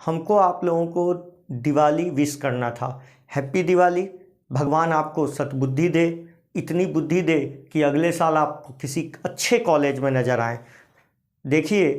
हमको आप लोगों को दिवाली विश करना था। हैप्पी दिवाली। भगवान आपको सद्बुद्धि दे, इतनी बुद्धि दे कि अगले साल आप किसी अच्छे कॉलेज में नज़र आएँ। देखिए,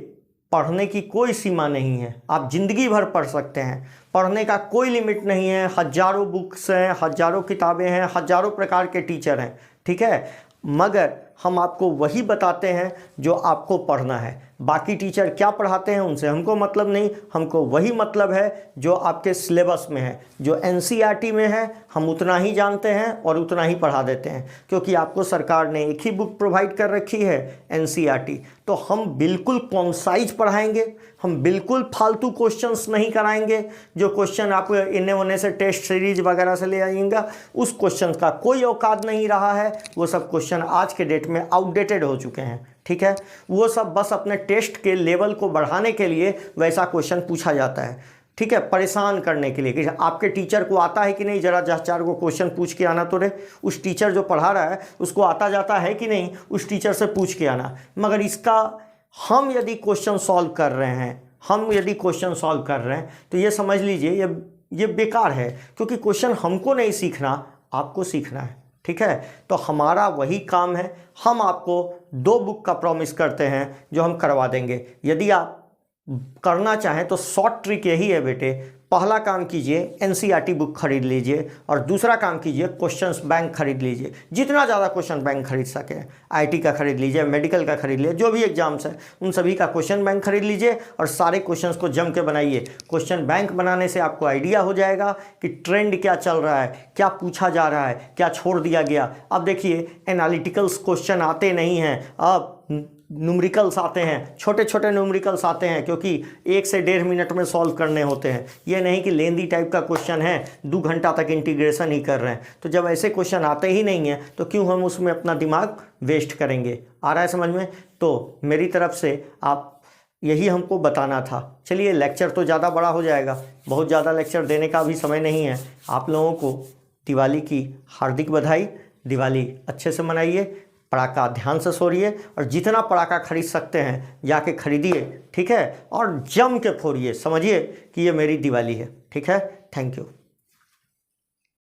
पढ़ने की कोई सीमा नहीं है, आप ज़िंदगी भर पढ़ सकते हैं, पढ़ने का कोई लिमिट नहीं है। हज़ारों बुक्स हैं, हज़ारों किताबें हैं, हज़ारों प्रकार के टीचर हैं, ठीक है। मगर हम आपको वही बताते हैं जो आपको पढ़ना है। बाकी टीचर क्या पढ़ाते हैं उनसे हमको मतलब नहीं, हमको वही मतलब है जो आपके सिलेबस में है, जो एनसीईआरटी में है। हम उतना ही जानते हैं और उतना ही पढ़ा देते हैं, क्योंकि आपको सरकार ने एक ही बुक प्रोवाइड कर रखी है, एनसीईआरटी। तो हम बिल्कुल कॉन्साइज पढ़ाएंगे, हम बिल्कुल फालतू क्वेश्चंस नहीं कराएंगे। जो क्वेश्चन आप इन्ने होने से टेस्ट सीरीज वगैरह से ले आइएगा, उस क्वेश्चन का कोई औकात नहीं रहा है। वो सब क्वेश्चन आज के डेट में आउटडेटेड हो चुके हैं, ठीक है। वो सब बस अपने टेस्ट के लेवल को बढ़ाने के लिए वैसा क्वेश्चन पूछा जाता है, ठीक है, परेशान करने के लिए कि आपके टीचर को आता है कि नहीं, जरा 4 को क्वेश्चन पूछ के आना। तो रे उस टीचर जो पढ़ा रहा है उसको आता जाता है कि नहीं, उस टीचर से पूछ के आना। मगर इसका हम यदि क्वेश्चन सॉल्व कर रहे हैं, तो ये समझ लीजिए ये बेकार है, क्योंकि क्वेश्चन हमको नहीं सीखना, आपको सीखना है, ठीक है। तो हमारा वही काम है। हम आपको 2 बुक का प्रॉमिस करते हैं जो हम करवा देंगे। यदि आप करना चाहें तो शॉर्ट ट्रिक यही है बेटे, पहला काम कीजिए एनसीईआरटी बुक खरीद लीजिए, और दूसरा काम कीजिए क्वेश्चंस बैंक खरीद लीजिए। जितना ज़्यादा क्वेश्चन बैंक खरीद सके, आईटी का खरीद लीजिए, मेडिकल का खरीद लीजिए, जो भी एग्जाम्स हैं उन सभी का क्वेश्चन बैंक खरीद लीजिए और सारे क्वेश्चंस को जम के बनाइए। क्वेश्चन बैंक बनाने से आपको आइडिया हो जाएगा कि ट्रेंड क्या चल रहा है, क्या पूछा जा रहा है, क्या छोड़ दिया गया। अब देखिए, एनालिटिकल्स क्वेश्चन आते नहीं हैं, अब न्यूमेरिकल्स आते हैं, छोटे छोटे न्यूमेरिकल्स आते हैं, क्योंकि 1 से 1.5 मिनट में सॉल्व करने होते हैं। ये नहीं कि लेंदी टाइप का क्वेश्चन है, 2 घंटा तक इंटीग्रेशन ही कर रहे हैं। तो जब ऐसे क्वेश्चन आते ही नहीं हैं तो क्यों हम उसमें अपना दिमाग वेस्ट करेंगे। आ रहा है समझ में? तो मेरी तरफ से आप यही हमको बताना था। चलिए, लेक्चर तो ज़्यादा बड़ा हो जाएगा, बहुत ज़्यादा लेक्चर देने का अभी समय नहीं है। आप लोगों को दिवाली की हार्दिक बधाई। दिवाली अच्छे से मनाइए, पटाखा ध्यान से छोड़िए, और जितना पटाखा खरीद सकते हैं जाके खरीदिए, ठीक है, और जम के फोड़िए। समझिए कि ये मेरी दिवाली है, ठीक है। Thank you.